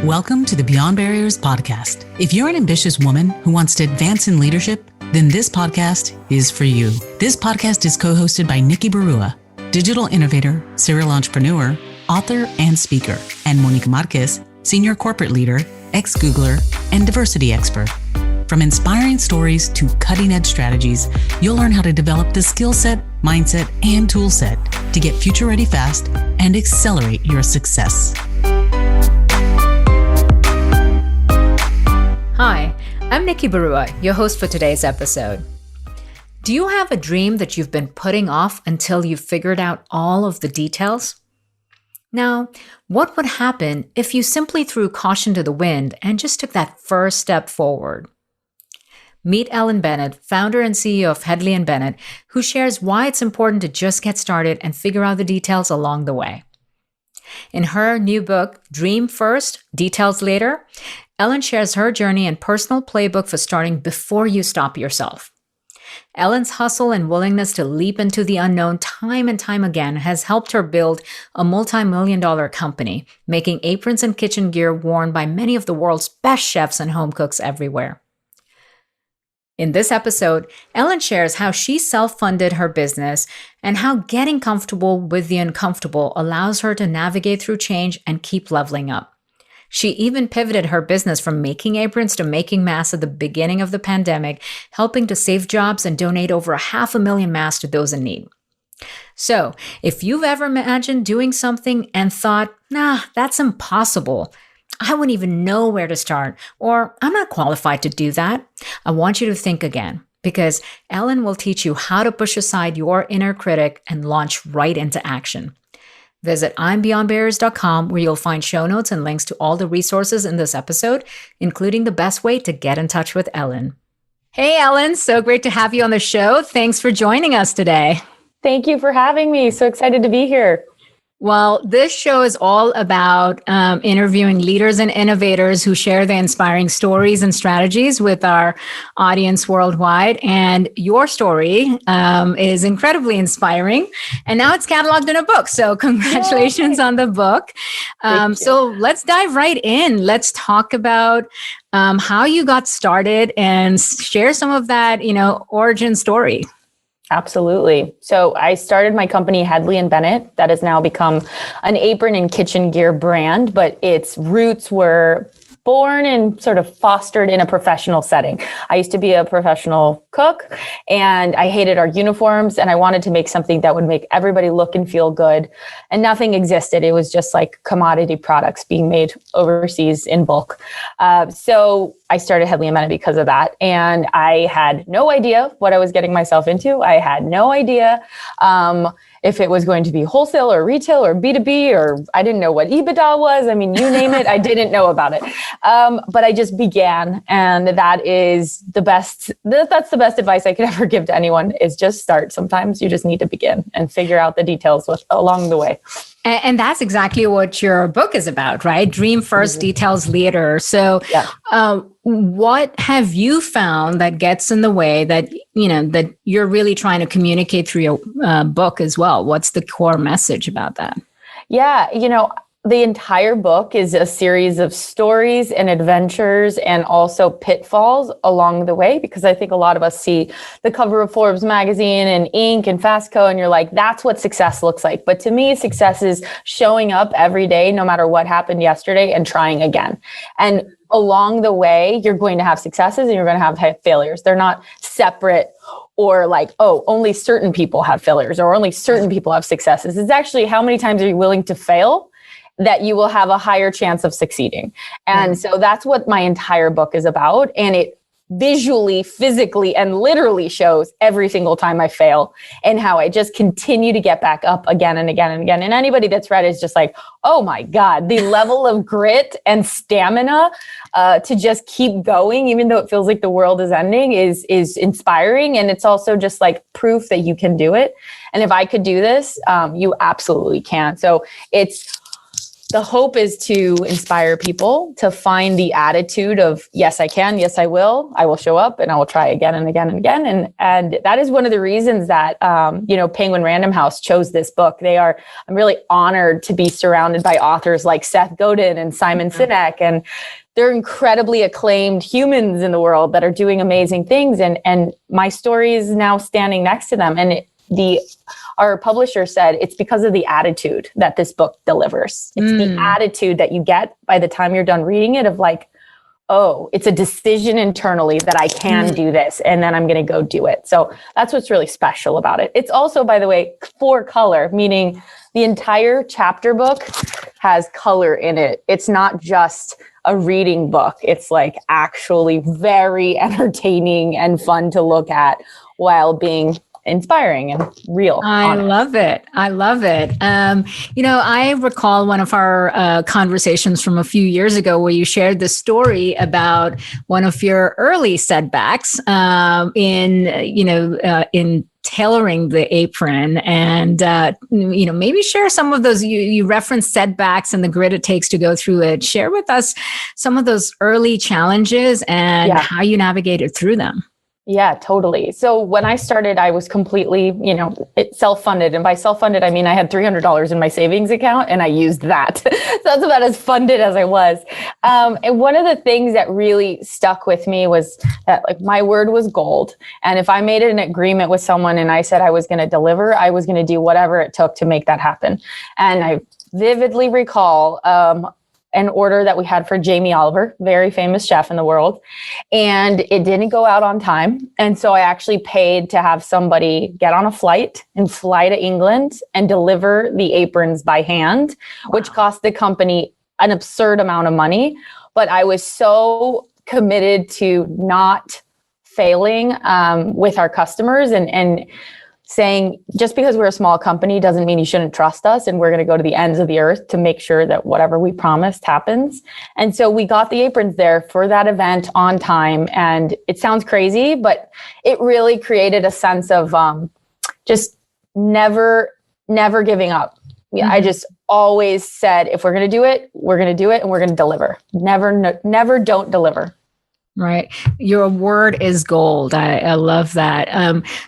Welcome to the Beyond Barriers podcast. If you're an ambitious woman who wants to advance in leadership, then this podcast is for you. This podcast is co-hosted by Nikki Barua, digital innovator, serial entrepreneur, author, and speaker, and Monica Marquez, senior corporate leader, ex-Googler, and diversity expert. From inspiring stories to cutting-edge strategies, you'll learn how to develop the skill set, mindset, and tool set to get future-ready fast and accelerate your success. Hi, I'm Nikki Barua, your host for today's episode. Do you have a dream that you've been putting off until you've figured out all of the details? Now, what would happen if you simply threw caution to the wind and just took that first step forward? Meet Ellen Bennett, founder and CEO of Hedley and Bennett, who shares why it's important to just get started and figure out the details along the way. In her new book, Dream First, Details Later, Ellen shares her journey and personal playbook for starting before you stop yourself. Ellen's hustle and willingness to leap into the unknown time and time again has helped her build a multi-million-dollar company, making aprons and kitchen gear worn by many of the world's best chefs and home cooks everywhere. In this episode, Ellen shares how she self-funded her business and how getting comfortable with the uncomfortable allows her to navigate through change and keep leveling up. She even pivoted her business from making aprons to making masks at the beginning of the pandemic, helping to save jobs and donate over 500,000 masks to those in need. So, if you've ever imagined doing something and thought, nah, that's impossible, I wouldn't even know where to start, or I'm not qualified to do that, I want you to think again, because Ellen will teach you how to push aside your inner critic and launch right into action. Visit I'mBeyondBarriers.com, where you'll find show notes and links to all the resources in this episode, including the best way to get in touch with Ellen. Hey, Ellen, so great to have you on the show. Thanks for joining us today. Thank you for having me. So excited to be here. Well, this show is all about interviewing leaders and innovators who share their inspiring stories and strategies with our audience worldwide. And your story is incredibly inspiring. And now it's cataloged in a book. So congratulations on the book. So let's dive right in. Let's talk about how you got started and share some of that, origin story. Absolutely. So I started my company, Hedley and Bennett, that has now become an apron and kitchen gear brand, but its roots were born and sort of fostered in a professional setting. I used to be a professional cook and I hated our uniforms and I wanted to make something that would make everybody look and feel good. And nothing existed. It was just like commodity products being made overseas in bulk. So I started Hedley and Bennett because of that. And I had no idea what I was getting myself into. I had no idea if it was going to be wholesale or retail or B2B, or I didn't know what EBITDA was. I mean, you name it, I didn't know about it. But I just began. And that is the best, that's the best advice I could ever give to anyone, is just start. Sometimes you just need to begin and figure out the details along the way. And that's exactly what your book is about, right? Dream first, details later. So what have you found that gets in the way that, that you're really trying to communicate through your book as well? What's the core message about that? Yeah, the entire book is a series of stories and adventures and also pitfalls along the way, because I think a lot of us see the cover of Forbes magazine and Inc. and Fast Co. and you're like, that's what success looks like. But to me, success is showing up every day, no matter what happened yesterday, and trying again. And along the way, you're going to have successes and you're going to have failures. They're not separate or like, oh, only certain people have failures or only certain people have successes. It's actually how many times are you willing to fail that you will have a higher chance of succeeding. And so that's what my entire book is about. And it visually, physically, and literally shows every single time I fail and how I just continue to get back up again and again and again. And anybody that's read it is just like, oh my God, the level of grit and stamina to just keep going, even though it feels like the world is ending, is inspiring. And it's also just like proof that you can do it. And if I could do this, you absolutely can. So it's the hope is to inspire people to find the attitude of, yes, I can, yes, I will show up, and I will try again and again and again. And that is one of the reasons that, Penguin Random House chose this book. I'm really honored to be surrounded by authors like Seth Godin and Simon Sinek, and they're incredibly acclaimed humans in the world that are doing amazing things. And my story is now standing next to them. And our publisher said it's because of the attitude that this book delivers. It's the attitude that you get by the time you're done reading it of like, oh, it's a decision internally that I can do this, and then I'm going to go do it. So that's what's really special about it. It's also, by the way, 4-color, meaning the entire chapter book has color in it. It's not just a reading book. It's like actually very entertaining and fun to look at while being inspiring and real. I love it. I recall one of our conversations from a few years ago where you shared the story about one of your early setbacks in tailoring the apron, and maybe share some of those. You referenced setbacks and the grit it takes to go through it. Share with us some of those early challenges and how you navigated through them. Yeah, totally. So when I started, I was completely, self-funded. And by self-funded, I mean, I had $300 in my savings account and I used that. So that's about as funded as I was. And one of the things that really stuck with me was that my word was gold. And if I made an agreement with someone and I said I was going to deliver, I was going to do whatever it took to make that happen. And I vividly recall, an order that we had for Jamie Oliver, very famous chef in the world, and it didn't go out on time. And so I actually paid to have somebody get on a flight and fly to England and deliver the aprons by hand, which cost the company an absurd amount of money. But I was so committed to not failing with our customers and saying, just because we're a small company doesn't mean you shouldn't trust us, and we're going to go to the ends of the earth to make sure that whatever we promised happens. And so we got the aprons there for that event on time. And it sounds crazy, but it really created a sense of just never giving up. Yeah, I just always said, if we're going to do it, we're going to do it, and we're going to deliver. Never don't deliver. Right. Your word is gold. I love that.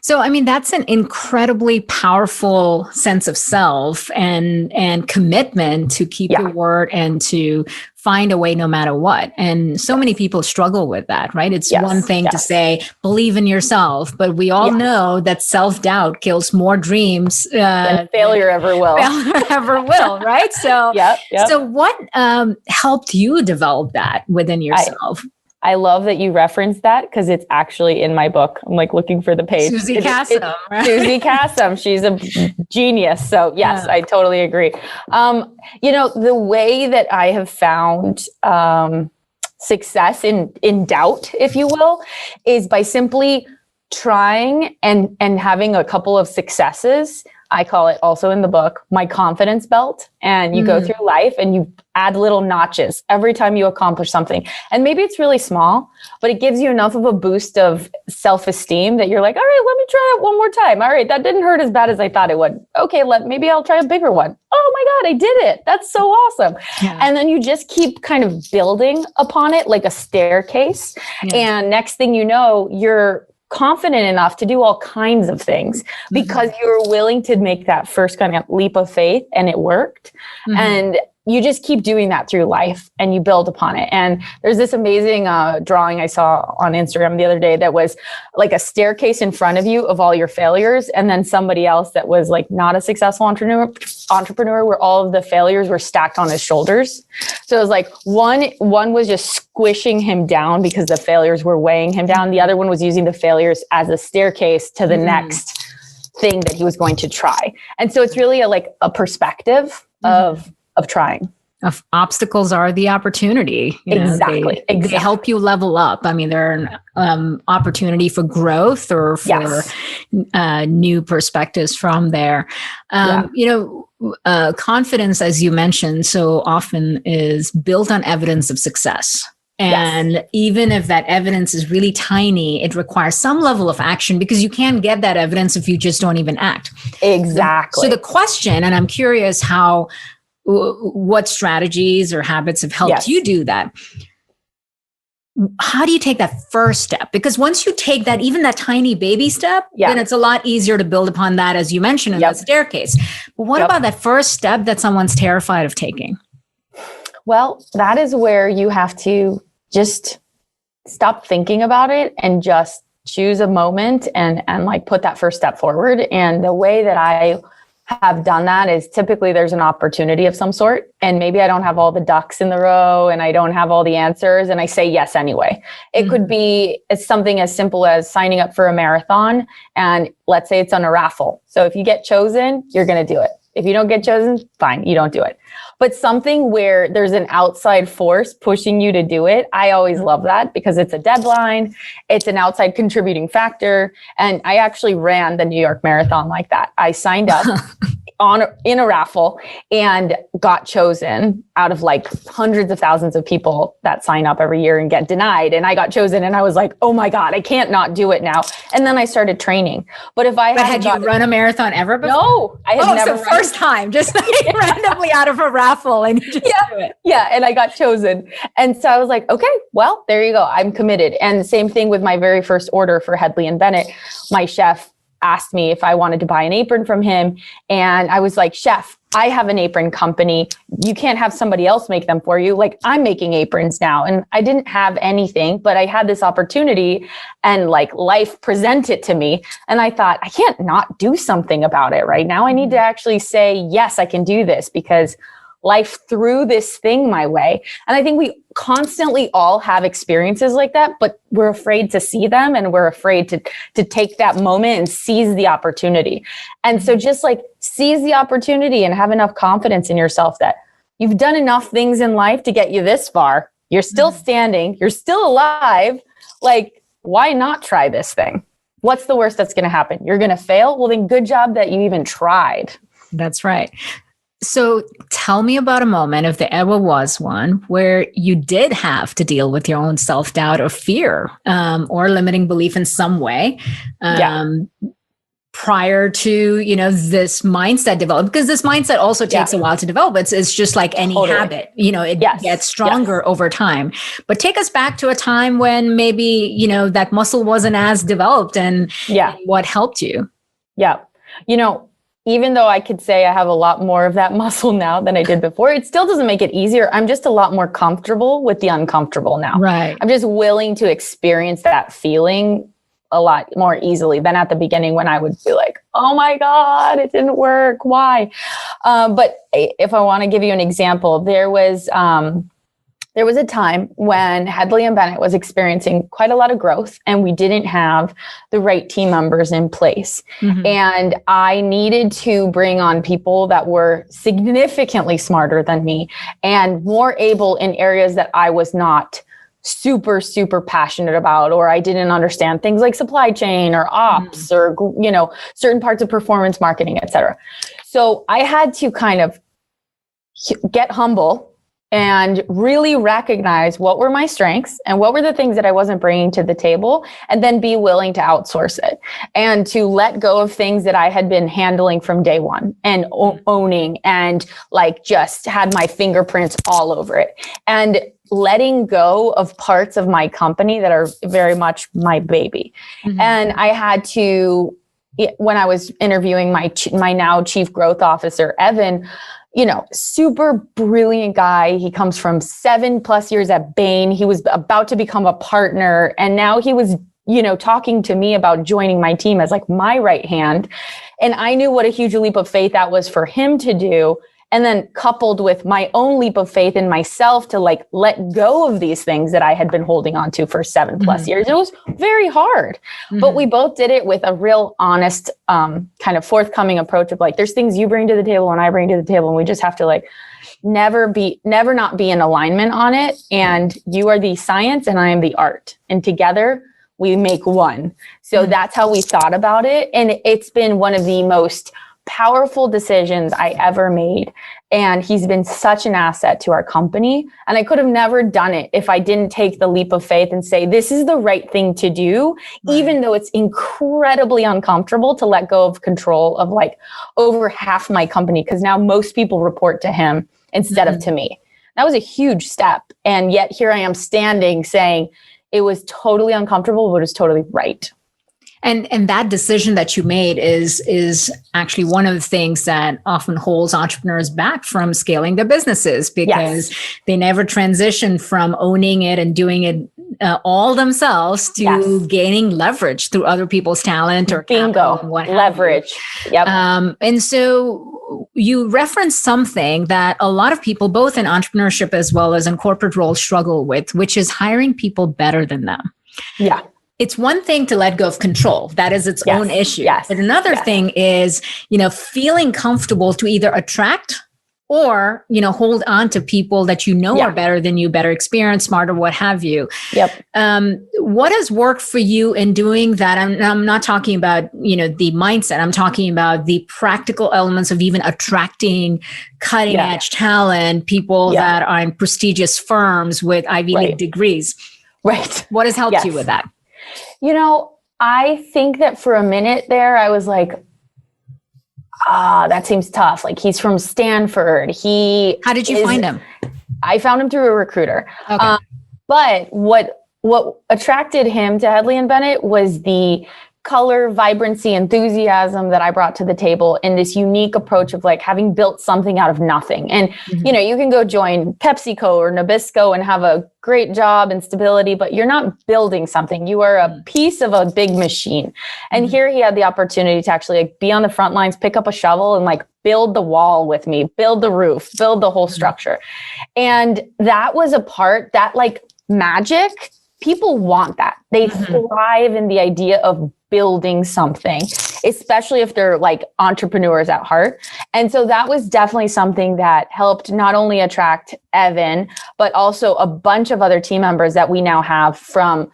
So, I mean, that's an incredibly powerful sense of self and commitment to keep your word and to find a way no matter what. And so many people struggle with that, right? It's one thing to say, believe in yourself, but we all know that self-doubt kills more dreams than failure ever will. Right? So, so what helped you develop that within yourself? I love that you referenced that because it's actually in my book. I'm looking for the page. Susie Kassam, right? Susie Kassam. She's a genius. So yes, I totally agree. The way that I have found success in doubt, if you will, is by simply trying and having a couple of successes. I call it also in the book, my confidence belt. And you go through life and you add little notches every time you accomplish something. And maybe it's really small, but it gives you enough of a boost of self-esteem that you're like, all right, let me try it one more time. All right, that didn't hurt as bad as I thought it would. Okay, maybe I'll try a bigger one. Oh my God, I did it. That's so awesome. Yeah. And then you just keep kind of building upon it like a staircase. Yeah. And next thing you know, you're confident enough to do all kinds of things because you were willing to make that first kind of leap of faith, and it worked. And you just keep doing that through life and you build upon it. And there's this amazing drawing I saw on Instagram the other day that was like a staircase in front of you of all your failures. And then somebody else that was not a successful entrepreneur where all of the failures were stacked on his shoulders. So it was one was just squishing him down because the failures were weighing him down. The other one was using the failures as a staircase to the next thing that he was going to try. And so it's really a perspective of trying. Of obstacles are the opportunity. Exactly. They help you level up. I mean, they're an opportunity for growth or for new perspectives from there. Confidence, as you mentioned, so often is built on evidence of success. And even if that evidence is really tiny, it requires some level of action because you can't get that evidence if you just don't even act. Exactly. So the question, and I'm curious how what strategies or habits have helped Yes. you do that. How do you take that first step? Because once you take that, even that tiny baby step, then it's a lot easier to build upon that, as you mentioned, in the staircase. But what about that first step that someone's terrified of taking? Well, that is where you have to just stop thinking about it and just choose a moment and like put that first step forward. And the way that I have done that is typically there's an opportunity of some sort, and maybe I don't have all the ducks in the row and I don't have all the answers, and I say yes anyway. It could be something as simple as signing up for a marathon, and let's say it's on a raffle. So if you get chosen, you're going to do it. If you don't get chosen, fine, you don't do it. But something where there's an outside force pushing you to do it, I always love that because it's a deadline, it's an outside contributing factor. And I actually ran the New York Marathon like that. I signed up in a raffle and got chosen out of like hundreds of thousands of people that sign up every year and get denied. And I got chosen and I was like, oh my God, I can't not do it now. And then I started training. But if I had you run a marathon ever before? No, I had never. So first time, just like randomly out of a raffle and you just do it. Yeah. And I got chosen. And so I was like, okay, well, there you go. I'm committed. And the same thing with my very first order for Hedley and Bennett. My chef asked me if I wanted to buy an apron from him. And I was like, chef, I have an apron company. You can't have somebody else make them for you. Like, I'm making aprons now. And I didn't have anything, but I had this opportunity and like life presented to me. And I thought, I can't not do something about it right now. I need to actually say, yes, I can do this because life threw this thing my way. And I think we constantly all have experiences like that, but we're afraid to see them and we're afraid to take that moment and seize the opportunity. And so just like seize the opportunity and have enough confidence in yourself that you've done enough things in life to get you this far. You're still standing, you're still alive. Like, why not try this thing? What's the worst that's going to happen? You're going to fail? Well, then good job that you even tried. That's right. So tell me about a moment, if there ever was one, where you did have to deal with your own self-doubt or fear or limiting belief in some way prior to, this mindset develop, because this mindset also takes a while to develop. It's just like any habit, it gets stronger over time. But take us back to a time when maybe, that muscle wasn't as developed and what helped you. Yeah. Even though I could say I have a lot more of that muscle now than I did before, it still doesn't make it easier. I'm just a lot more comfortable with the uncomfortable now. Right. I'm just willing to experience that feeling a lot more easily than at the beginning when I would be like, oh my God, it didn't work. Why? But if I want to give you an example, there was a time when Hedley and Bennett was experiencing quite a lot of growth and we didn't have the right team members in place. Mm-hmm. And I needed to bring on people that were significantly smarter than me and more able in areas that I was not super, super passionate about, or I didn't understand things like supply chain or ops or, certain parts of performance marketing, et cetera. So I had to kind of get humble and really recognize what were my strengths and what were the things that I wasn't bringing to the table, and then be willing to outsource it and to let go of things that I had been handling from day one and owning and like just had my fingerprints all over it, and letting go of parts of my company that are very much my baby. Mm-hmm. And I had to, when I was interviewing my now chief growth officer, Evan, super brilliant guy. He comes from 7+ years at Bain. He was about to become a partner. And now he was, talking to me about joining my team as like my right hand. And I knew what a huge leap of faith that was for him to do. And then coupled with my own leap of faith in myself to like let go of these things that I had been holding on to for 7+ years. It was very hard, but we both did it with a real honest, kind of forthcoming approach of like, there's things you bring to the table and I bring to the table. And we just have to like, never not be in alignment on it. And you are the science and I am the art, and together we make one. So that's how we thought about it. And it's been one of the most powerful decisions I ever made. And he's been such an asset to our company. And I could have never done it if I didn't take the leap of faith and say, this is the right thing to do, even though it's incredibly uncomfortable to let go of control of like over half my company, because now most people report to him instead of to me. That was a huge step. And yet here I am standing saying it was totally uncomfortable, but it was totally right. And that decision that you made is actually one of the things that often holds entrepreneurs back from scaling their businesses, because they never transition from owning it and doing it all themselves to gaining leverage through other people's talent or bingo and what leverage. Yep. And so you referenced something that a lot of people, both in entrepreneurship as well as in corporate roles, struggle with, which is hiring people better than them. Yeah. It's one thing to let go of control. That is its own issue. Yes. But another thing is, feeling comfortable to either attract or, hold on to people that are better than you, better experienced, smarter, what have you. Yep. What has worked for you in doing that? I'm not talking about, the mindset. I'm talking about the practical elements of even attracting cutting edge talent, people that are in prestigious firms with Ivy League degrees. Right. What has helped you with that? I think that for a minute there, I was like, that seems tough. Like, he's from Stanford. How did you find him? I found him through a recruiter. Okay. But what attracted him to Hedley and Bennett was the color, vibrancy, enthusiasm that I brought to the table, and this unique approach of like having built something out of nothing. And, you can go join PepsiCo or Nabisco and have a great job and stability, but you're not building something. You are a piece of a big machine. And here he had the opportunity to actually like be on the front lines, pick up a shovel and like build the wall with me, build the roof, build the whole structure. And that was a part that like magic, people want that. They thrive in the idea of building something, especially if they're like entrepreneurs at heart. And so that was definitely something that helped not only attract Evan, but also a bunch of other team members that we now have from,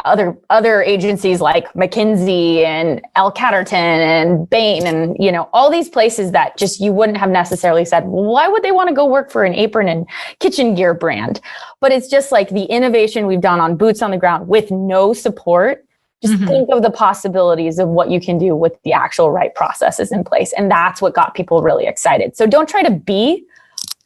other agencies like McKinsey and L. Catterton and Bain and, all these places that just you wouldn't have necessarily said, well, why would they want to go work for an apron and kitchen gear brand? But it's just like the innovation we've done on boots on the ground with no support. Just think of the possibilities of what you can do with the actual right processes in place. And that's what got people really excited. So don't try to be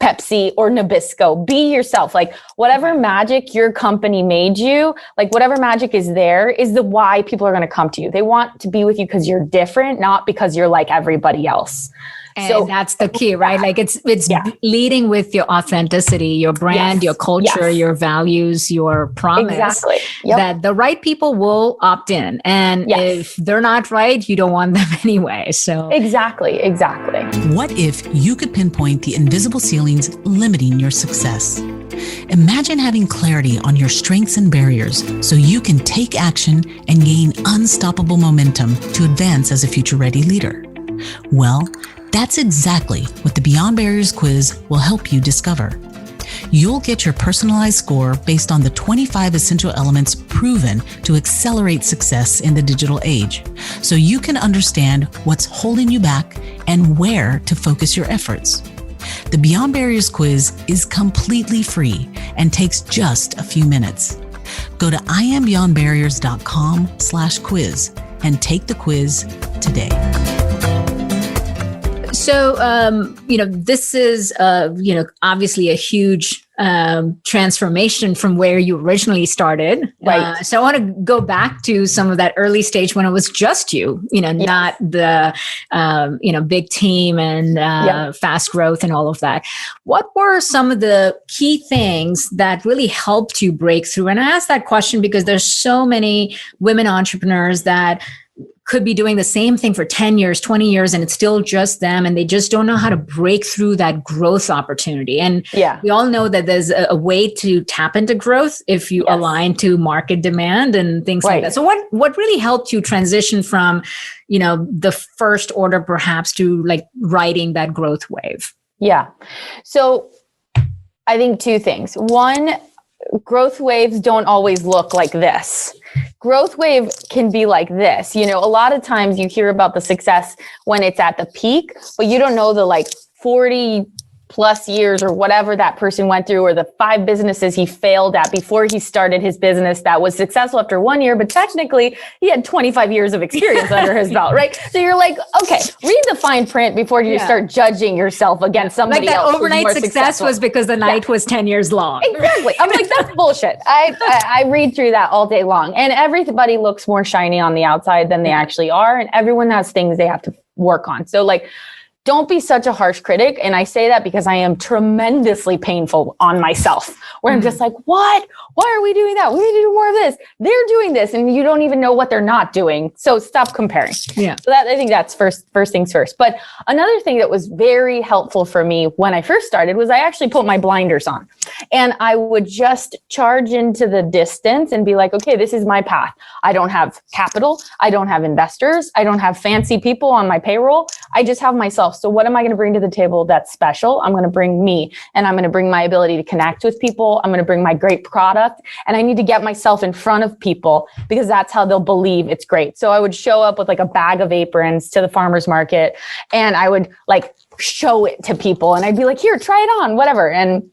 Pepsi or Nabisco. Be yourself. Like whatever magic your company made you, like whatever magic is there is the why people are going to come to you. They want to be with you because you're different, not because you're like everybody else. And so that's the key, right? Like it's leading with your authenticity, your brand, your culture, your values, your promise. Exactly. Yep. That the right people will opt in. And if they're not right, you don't want them anyway. So Exactly. What if you could pinpoint the invisible ceilings limiting your success? Imagine having clarity on your strengths and barriers so you can take action and gain unstoppable momentum to advance as a future-ready leader. Well, that's exactly what the Beyond Barriers quiz will help you discover. You'll get your personalized score based on the 25 essential elements proven to accelerate success in the digital age, so you can understand what's holding you back and where to focus your efforts. The Beyond Barriers quiz is completely free and takes just a few minutes. Go to iambeyondbarriers.com/quiz and take the quiz today. So, this is, obviously a huge transformation from where you originally started. Right. So I want to go back to some of that early stage when it was just you, not the, big team and fast growth and all of that. What were some of the key things that really helped you break through? And I ask that question because there's so many women entrepreneurs that could be doing the same thing for 10 years, 20 years, and it's still just them. And they just don't know how to break through that growth opportunity. And we all know that there's a way to tap into growth if you align to market demand and things like that. So what really helped you transition from, the first order perhaps to like riding that growth wave? Yeah. So I think two things. One, growth waves don't always look like this. Growth wave can be like this. You know, a lot of times you hear about the success when it's at the peak, but you don't know the like 40 plus years or whatever that person went through, or the 5 businesses he failed at before he started his business that was successful after 1 year, but technically he had 25 years of experience under his belt, right? So you're like, okay, read the fine print before you start judging yourself against somebody like that else. Overnight success was because the night was 10 years long. Exactly. I'm like, that's bullshit. I read through that all day long, and everybody looks more shiny on the outside than they actually are. And everyone has things they have to work on. So like, don't be such a harsh critic. And I say that because I am tremendously painful on myself, where I'm just like, what? Why are we doing that? We need to do more of this. They're doing this, and you don't even know what they're not doing. So stop comparing. Yeah. So that, I think that's first things first. But another thing that was very helpful for me when I first started was I actually put my blinders on, and I would just charge into the distance and be like, okay, this is my path. I don't have capital. I don't have investors. I don't have fancy people on my payroll. I just have myself. So what am I going to bring to the table that's special? I'm going to bring me, and I'm going to bring my ability to connect with people. I'm going to bring my great product, and I need to get myself in front of people because that's how they'll believe it's great. So I would show up with like a bag of aprons to the farmer's market, and I would like show it to people, and I'd be like, here, try it on, whatever. And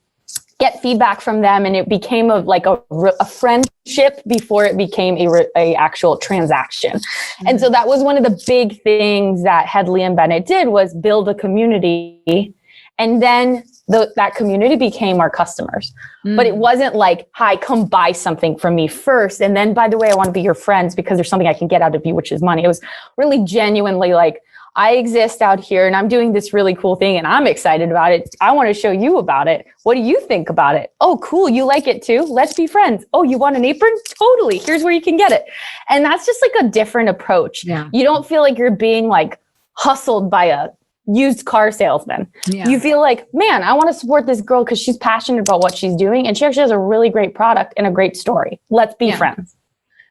get feedback from them. And it became a friendship before it became a actual transaction. Mm-hmm. And so that was one of the big things that Hedley and Bennett did, was build a community. And then that community became our customers. Mm-hmm. But it wasn't like, hi, come buy something from me first. And then, by the way, I want to be your friends because there's something I can get out of you, which is money. It was really genuinely like, I exist out here and I'm doing this really cool thing and I'm excited about it. I want to show you about it. What do you think about it? Oh, cool. You like it too? Let's be friends. Oh, you want an apron? Totally. Here's where you can get it. And that's just like a different approach. Yeah. You don't feel like you're being like hustled by a used car salesman. Yeah. You feel like, man, I want to support this girl because she's passionate about what she's doing. And she actually has a really great product and a great story. Let's be friends.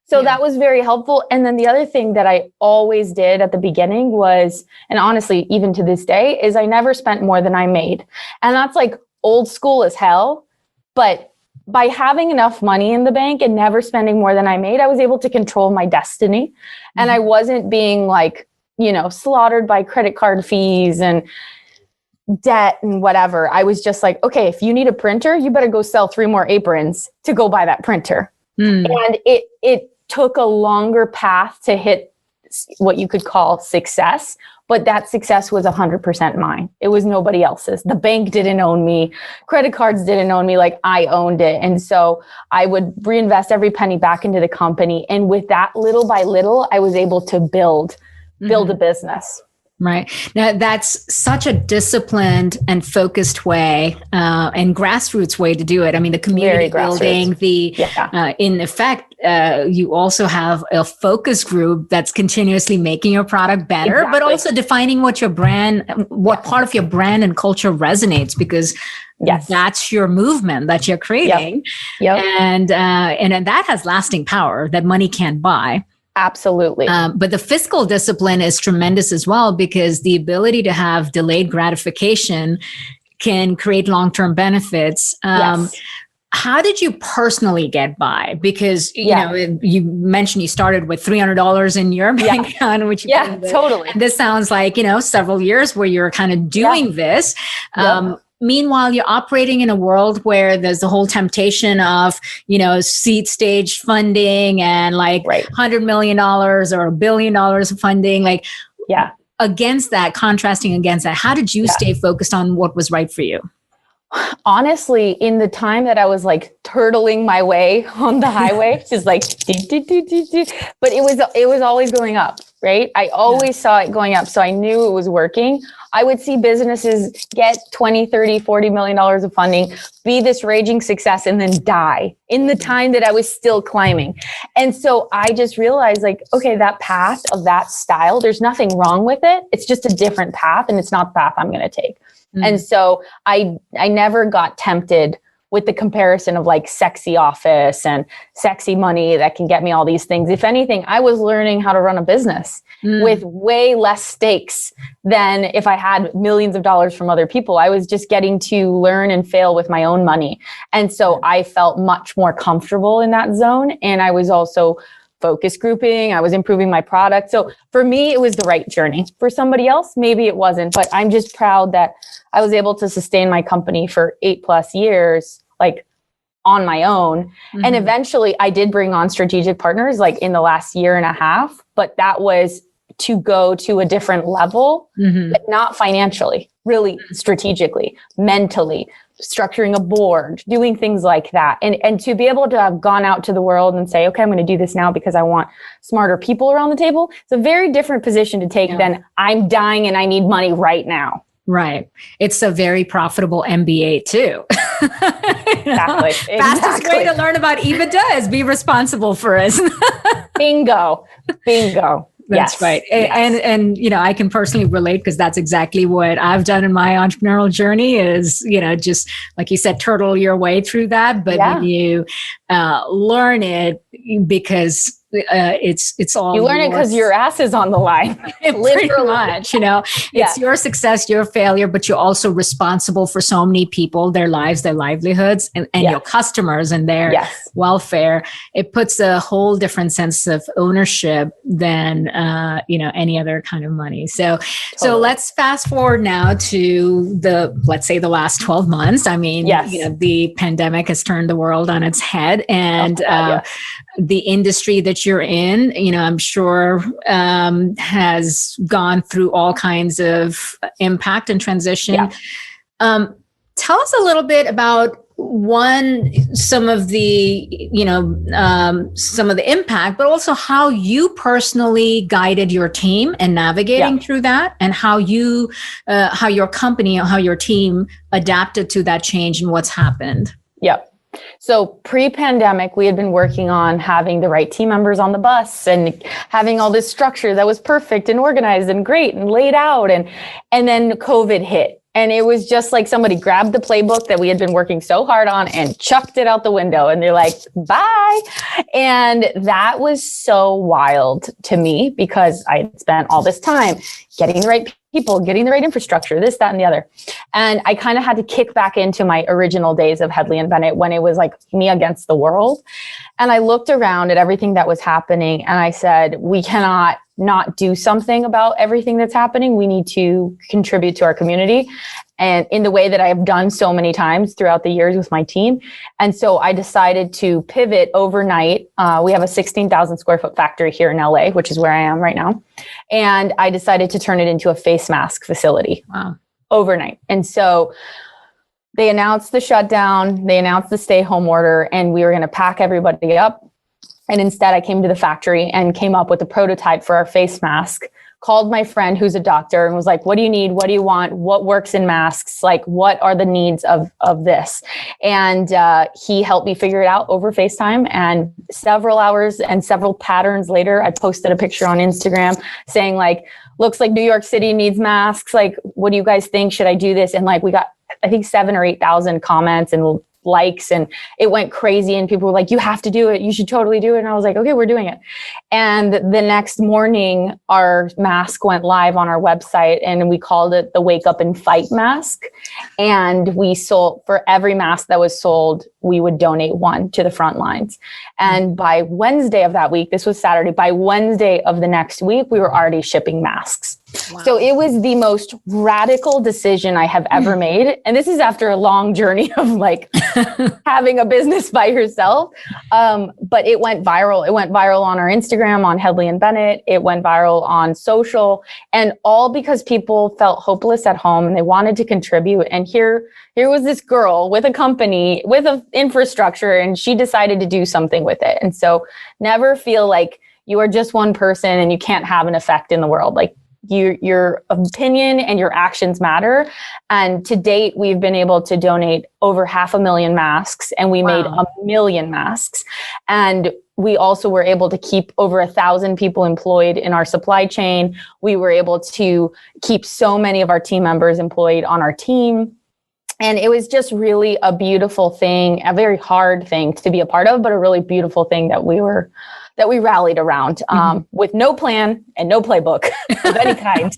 So that was very helpful. And then the other thing that I always did at the beginning was, and honestly, even to this day, is I never spent more than I made. And that's like old school as hell. But by having enough money in the bank and never spending more than I made, I was able to control my destiny. Mm-hmm. And I wasn't being like, slaughtered by credit card fees and debt and whatever. I was just like, okay, if you need a printer, you better go sell 3 more aprons to go buy that printer. Mm. And it took a longer path to hit what you could call success, but that success was 100% mine. It was nobody else's. The bank didn't own me. Credit cards didn't own me. Like, I owned it. And so I would reinvest every penny back into the company. And with that, little by little, I was able to build a business. Right. Now, that's such a disciplined and focused way and grassroots way to do it. I mean, the community building, in effect, you also have a focus group that's continuously making your product better, but also defining what your brand, what part of your brand and culture resonates, because that's your movement that you're creating. Yep. And that has lasting power that money can't buy. Absolutely. But the fiscal discipline is tremendous as well, because the ability to have delayed gratification can create long-term benefits. How did you personally get by? Because, you mentioned you started with $300 in your bank account, which totally. And this sounds like, several years where you're kind of doing this. Meanwhile, you're operating in a world where there's the whole temptation of, seed stage funding and like $100 million or $1 billion of funding, against that, contrasting against that. How did you stay focused on what was right for you? Honestly, in the time that I was like turtling my way on the highway, just like, but it was always going up, right? I always saw it going up. So I knew it was working. I would see businesses get 20, 30, $40 million of funding, be this raging success, and then die in the time that I was still climbing. And so I just realized like, okay, that path of that style, there's nothing wrong with it. It's just a different path, and it's not the path I'm going to take. And so I never got tempted with the comparison of like sexy office and sexy money that can get me all these things. If anything, I was learning how to run a business with way less stakes than if I had millions of dollars from other people. I was just getting to learn and fail with my own money. And so I felt much more comfortable in that zone. And I was also focus grouping. I was improving my product. So for me, it was the right journey. For somebody else, maybe it wasn't, but I'm just proud that I was able to sustain my company for 8+ years, like on my own. And eventually I did bring on strategic partners like in the last year and a half, but that was to go to a different level, but not financially, really strategically, mentally, structuring a board, doing things like that. And to be able to have gone out to the world and say, okay, I'm going to do this now because I want smarter people around the table. It's a very different position to take than I'm dying and I need money right now. Right. It's a very profitable MBA too. Exactly. Fastest way to learn about EBITDA is be responsible for us. Bingo. That's right. Yes. And, you know, I can personally relate because that's exactly what I've done in my entrepreneurial journey is, you know, just like you said, turtle your way through that. But when you learn it because it's all you learn it because your ass is on the line. Pretty much, you know, it's your success, your failure, but you're also responsible for so many people, their lives, their livelihoods, and your customers and their welfare. It puts a whole different sense of ownership than you know, any other kind of money. So let's fast forward now to let's say the last 12 months. I mean, you know, the pandemic has turned the world on its head, and the industry that you're in, you know, I'm sure has gone through all kinds of impact and transition. Tell us a little bit about some of the impact, but also how you personally guided your team and navigating through that, and how your company, how your team adapted to that change and what's happened. So pre-pandemic, we had been working on having the right team members on the bus and having all this structure that was perfect and organized and great and laid out. And then COVID hit. And it was just like somebody grabbed the playbook that we had been working so hard on and chucked it out the window. And they're like, bye. And that was so wild to me because I had spent all this time getting the right people, getting the right infrastructure, this, that, and the other. And I kind of had to kick back into my original days of Hedley and Bennett when it was like me against the world. And I looked around at everything that was happening and I said, we cannot not do something about everything that's happening. We need to contribute to our community, and in the way that I have done so many times throughout the years with my team. And so I decided to pivot overnight. We have a 16,000 square foot factory here in LA, which is where I am right now. And I decided to turn it into a face mask facility overnight. And so they announced the shutdown, they announced the stay home order, and we were going to pack everybody up. And instead I came to the factory and came up with a prototype for our face mask, called my friend who's a doctor and was like, what do you need? What do you want? What works in masks? Like, what are the needs of this? And he helped me figure it out over FaceTime. And several hours and several patterns later, I posted a picture on Instagram saying like, looks like New York City needs masks. Like, what do you guys think? Should I do this? And like, we got, I think 7,000 or 8,000 comments and likes, and it went crazy, and people were like, you have to do it. You should totally do it. And I was like, okay, we're doing it. And the next morning, our mask went live on our website, and we called it the Wake Up and Fight mask. And we sold, for every mask that was sold, we would donate one to the front lines. And by Wednesday of that week, this was Saturday, by Wednesday of the next week, we were already shipping masks. Wow. So it was the most radical decision I have ever made. And this is after a long journey of like having a business by yourself. But it went viral. It went viral on our Instagram, on Hedley and Bennett. It went viral on social, and all because people felt hopeless at home and they wanted to contribute. And here was this girl with a company, with an infrastructure, and she decided to do something with it. And so never feel like you are just one person and you can't have an effect in the world. Like, your opinion and your actions matter. And to date, we've been able to donate over 500,000 masks, and we made 1 million masks. And we also were able to keep over 1,000 people employed in our supply chain. We were able to keep so many of our team members employed on our team. And it was just really a beautiful thing, a very hard thing to be a part of, but a really beautiful thing that we rallied around, with no plan and no playbook of any kind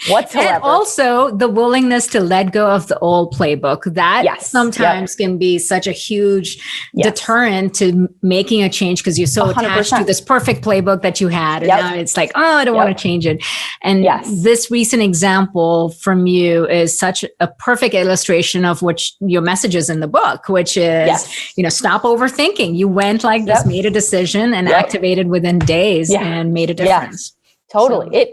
whatsoever. And also the willingness to let go of the old playbook. That sometimes can be such a huge deterrent to making a change, because you're so 100%. Attached to this perfect playbook that you had. And now it's like, oh, I don't want to change it. And this recent example from you is such a perfect illustration of what your message is in the book, which is, stop overthinking. You went like this, made a decision, and activated within days and made a difference. Totally. So.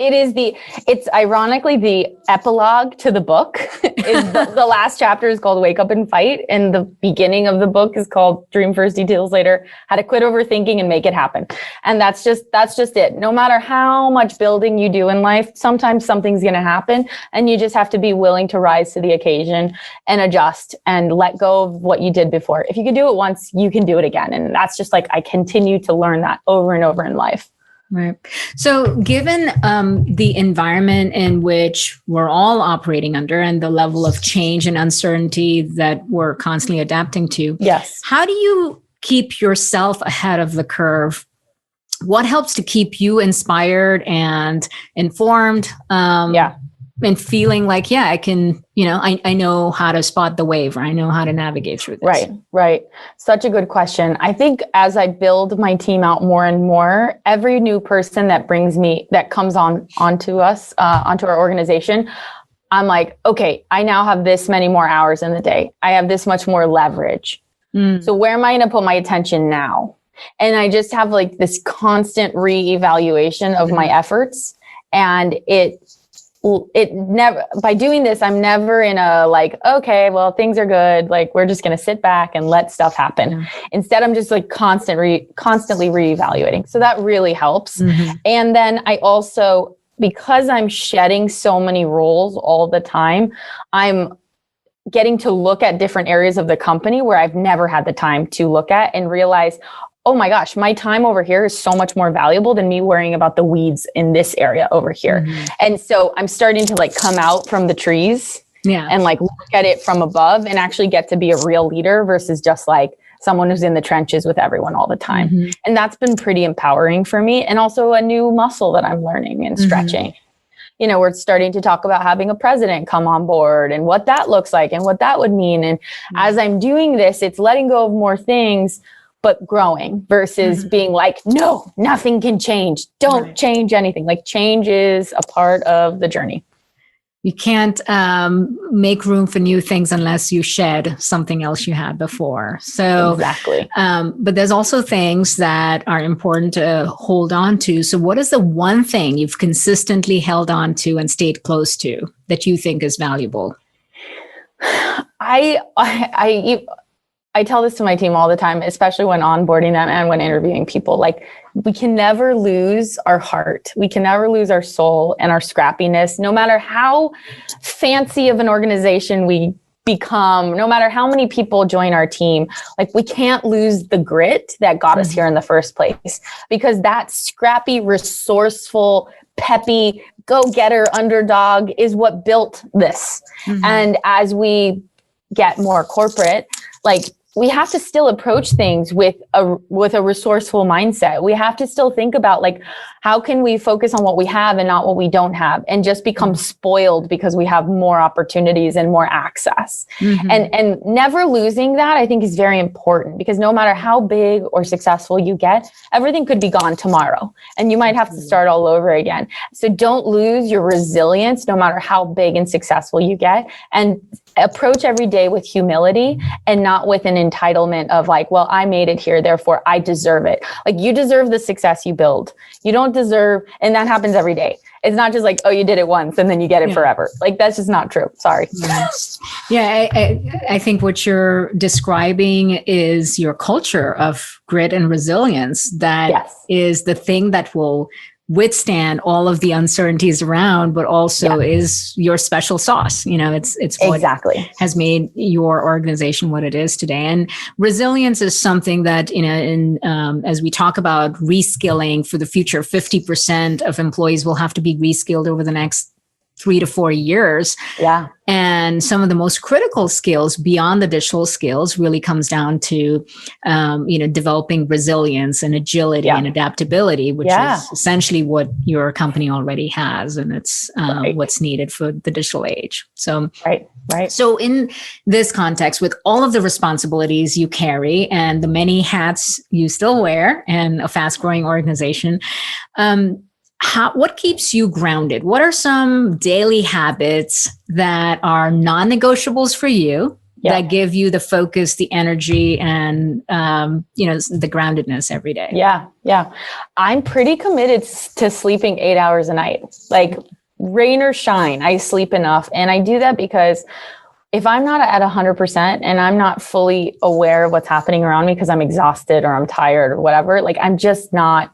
It's ironically the epilogue to the book. The last chapter is called Wake Up and Fight. And the beginning of the book is called Dream First, Details Later, How to Quit Overthinking and Make It Happen. And that's just it. No matter how much building you do in life, sometimes something's going to happen, and you just have to be willing to rise to the occasion and adjust and let go of what you did before. If you can do it once, you can do it again. And that's just like, I continue to learn that over and over in life. Right. So given the environment in which we're all operating under and the level of change and uncertainty that we're constantly adapting to, how do you keep yourself ahead of the curve? What helps to keep you inspired and informed? And feeling like, I can, I know how to spot the wave, or I know how to navigate through this. Right. Such a good question. I think as I build my team out more and more, every new person that comes onto our organization, I'm like, okay, I now have this many more hours in the day. I have this much more leverage. So where am I going to put my attention now? And I just have like this constant reevaluation of my efforts, and by doing this, I'm never in a like, okay, well, things are good, like we're just going to sit back and let stuff happen. Instead, I'm just like constantly reevaluating. So that really helps. And then I also, because I'm shedding so many roles all the time, I'm getting to look at different areas of the company where I've never had the time to look at, and realize, oh my gosh, my time over here is so much more valuable than me worrying about the weeds in this area over here. And so I'm starting to like come out from the trees and like look at it from above, and actually get to be a real leader versus just like someone who's in the trenches with everyone all the time. And that's been pretty empowering for me, and also a new muscle that I'm learning and stretching. We're starting to talk about having a president come on board and what that looks like and what that would mean. And as I'm doing this, it's letting go of more things, but growing, versus being like, no, nothing can change. Don't change anything. Like, change is a part of the journey. You can't make room for new things unless you shed something else you had before. So exactly. But there's also things that are important to hold on to. So what is the one thing you've consistently held on to and stayed close to that you think is valuable? I tell this to my team all the time, especially when onboarding them and when interviewing people. Like, we can never lose our heart. We can never lose our soul and our scrappiness, no matter how fancy of an organization we become, no matter how many people join our team. Like, we can't lose the grit that got us here in the first place, because that scrappy, resourceful, peppy, go-getter underdog is what built this. And as we get more corporate, like, we have to still approach things with a resourceful mindset. We have to still think about, like, how can we focus on what we have and not what we don't have, and just become spoiled because we have more opportunities and more access. And never losing that, I think, is very important, because no matter how big or successful you get, everything could be gone tomorrow, and you might have to start all over again. So don't lose your resilience, no matter how big and successful you get, and approach every day with humility, and not with an entitlement of like, well, I made it here, therefore I deserve it. Like, you deserve the success you build. You don't deserve, and that happens every day. It's not just like, oh, you did it once and then you get it forever. Like, that's just not true. Sorry. I think what you're describing is your culture of grit and resilience. That is the thing that will withstand all of the uncertainties around, but also is your special sauce. It's what has made your organization what it is today. And resilience is something that, as we talk about reskilling for the future, 50% of employees will have to be reskilled over the next 3 to 4 years. Yeah. And some of the most critical skills beyond the digital skills really comes down to, developing resilience and agility and adaptability, which is essentially what your company already has. And it's what's needed for the digital age. So, right. So in this context, with all of the responsibilities you carry and the many hats you still wear in a fast growing organization, what keeps you grounded? What are some daily habits that are non-negotiables for you that give you the focus, the energy, and the groundedness every day? Yeah. I'm pretty committed to sleeping 8 hours a night. Like rain or shine, I sleep enough. And I do that because if I'm not at 100% and I'm not fully aware of what's happening around me because I'm exhausted or I'm tired or whatever, like I'm just not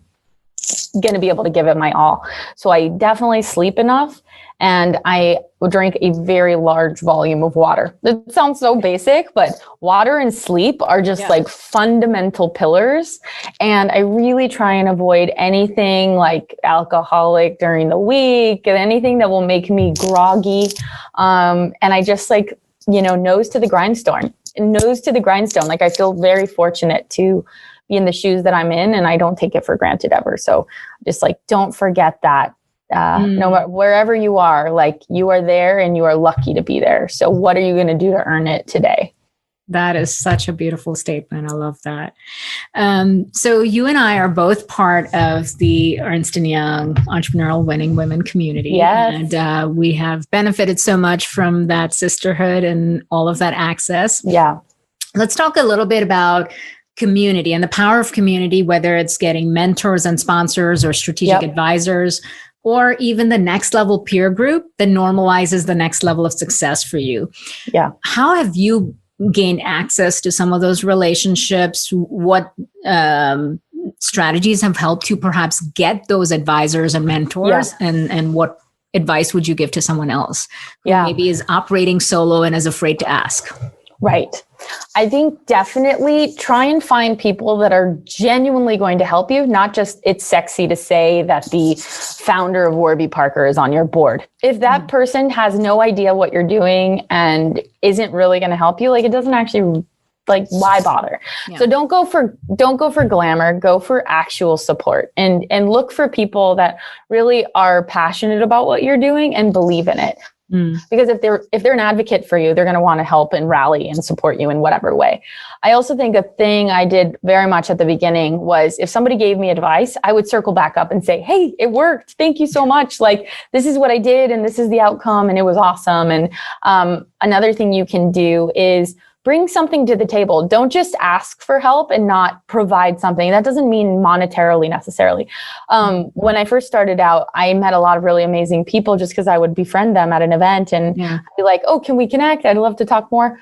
going to be able to give it my all. So I definitely sleep enough, and I drink a very large volume of water. It sounds so basic, but water and sleep are just like fundamental pillars. And I really try and avoid anything like alcoholic during the week and anything that will make me groggy. And I just nose to the grindstone. Like I feel very fortunate to be in the shoes that I'm in, and I don't take it for granted ever. So just don't forget that no matter wherever you are, like you are there and you are lucky to be there. So what are you going to do to earn it today? That is such a beautiful statement. I love that. So you and I are both part of the Ernst & Young Entrepreneurial Winning Women community. Yes. And we have benefited so much from that sisterhood and all of that access. Yeah. Let's talk a little bit about community and the power of community, whether it's getting mentors and sponsors or strategic advisors, or even the next level peer group that normalizes the next level of success for you. Yeah. How have you gained access to some of those relationships? What strategies have helped you perhaps get those advisors and mentors? And what advice would you give to someone else who maybe is operating solo and is afraid to ask? Right. I think definitely try and find people that are genuinely going to help you, not just it's sexy to say that the founder of Warby Parker is on your board. If that person has no idea what you're doing and isn't really going to help you, it doesn't actually why bother? Yeah. So don't go for glamour, go for actual support and look for people that really are passionate about what you're doing and believe in it. Because if they're an advocate for you, they're going to want to help and rally and support you in whatever way. I also think a thing I did very much at the beginning was if somebody gave me advice, I would circle back up and say, hey, it worked. Thank you so much. This is what I did and this is the outcome and it was awesome. And another thing you can do is bring something to the table. Don't just ask for help and not provide something. That doesn't mean monetarily necessarily. When I first started out, I met a lot of really amazing people just because I would befriend them at an event and be like, oh, can we connect? I'd love to talk more.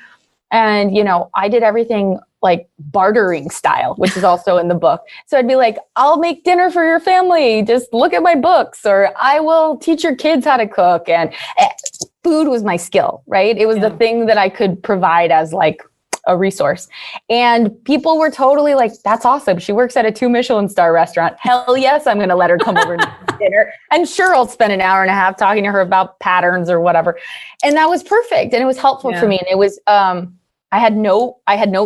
And, I did everything bartering style, which is also in the book. So I'd be like, I'll make dinner for your family. Just look at my books, or I will teach your kids how to cook. And food was my skill, right? It was the thing that I could provide as a resource. And people were totally like, that's awesome. She works at a 2 Michelin star restaurant. Hell yes, I'm going to let her come over and eat dinner. And sure, I'll spend an hour and a half talking to her about patterns or whatever. And that was perfect. And it was helpful for me. And it was, I had no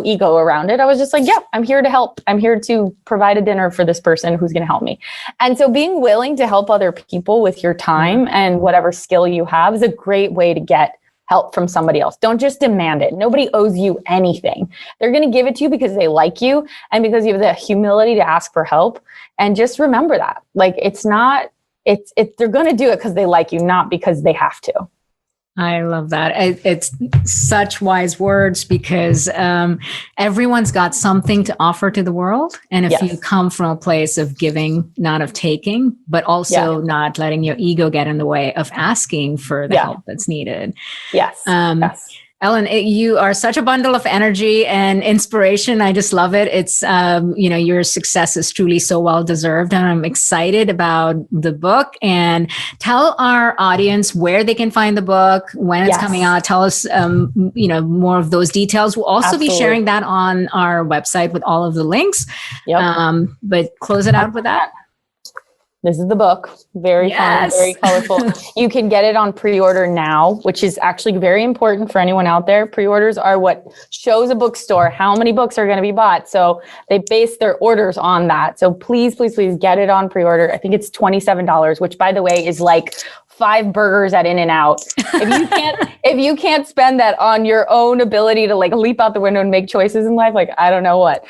ego around it. I was just like, I'm here to help. I'm here to provide a dinner for this person who's going to help me. And so being willing to help other people with your time and whatever skill you have is a great way to get help from somebody else. Don't just demand it. Nobody owes you anything. They're going to give it to you because they like you and because you have the humility to ask for help. And just remember that. They're going to do it because they like you, not because they have to. I love that. It's such wise words because everyone's got something to offer to the world. And if you come from a place of giving, not of taking, but also not letting your ego get in the way of asking for the help that's needed. Yes. Ellen, you are such a bundle of energy and inspiration. I just love it. It's, your success is truly so well deserved. And I'm excited about the book. And tell our audience where they can find the book, when it's coming out. Tell us, more of those details. We'll also be sharing that on our website with all of the links. But close it out with that. This is the book. Very fun, very colorful. You can get it on pre-order now, which is actually very important for anyone out there. Pre-orders are what shows a bookstore how many books are going to be bought. So they base their orders on that. So please, please, please get it on pre-order. I think it's $27, which by the way is like 5 burgers at In-N-Out. If you can't spend that on your own ability to like leap out the window and make choices in life, like I don't know what.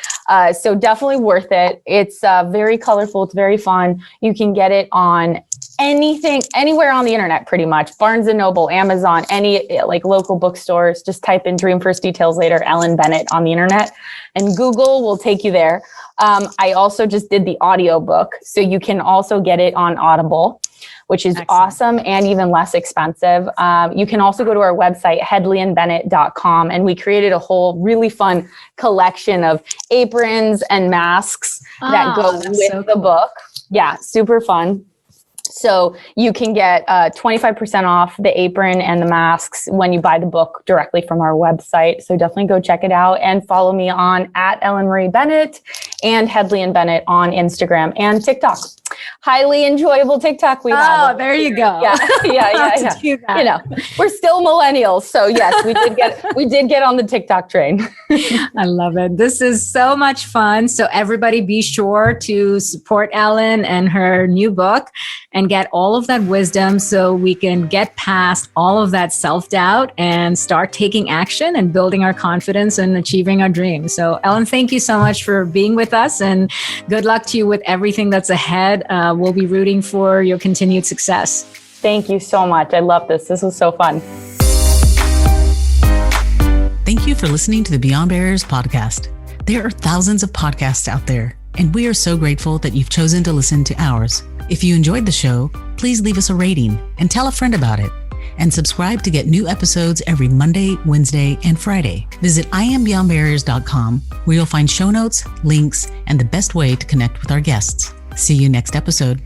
So definitely worth it. It's very colorful. It's very fun. You can get it on anywhere on the internet, pretty much. Barnes and Noble, Amazon, any like local bookstores. Just type in Dream First Details Later, Ellen Bennett on the internet, and Google will take you there. I also just did the audiobook, so you can also get it on Audible, which is awesome and even less expensive. You can also go to our website, hedleyandbennett.com, and we created a whole really fun collection of aprons and masks that go with the book. Yeah, super fun. So you can get 25% off the apron and the masks when you buy the book directly from our website. So definitely go check it out and follow me on @EllenMarieBennett and Hedley and Bennett on Instagram and TikTok. Highly enjoyable TikTok we have. Oh, there you go. Yeah. You know, we're still millennials. So yes, we did get on the TikTok train. I love it. This is so much fun. So everybody be sure to support Ellen and her new book and get all of that wisdom so we can get past all of that self-doubt and start taking action and building our confidence and achieving our dreams. So Ellen, thank you so much for being with us, and good luck to you with everything that's ahead. We'll be rooting for your continued success. Thank you so much. I love this. This was so fun. Thank you for listening to the Beyond Barriers podcast. There are thousands of podcasts out there, and we are so grateful that you've chosen to listen to ours. If you enjoyed the show, please leave us a rating and tell a friend about it. And subscribe to get new episodes every Monday, Wednesday, and Friday. Visit IamBeyondBarriers.com, where you'll find show notes, links, and the best way to connect with our guests. See you next episode.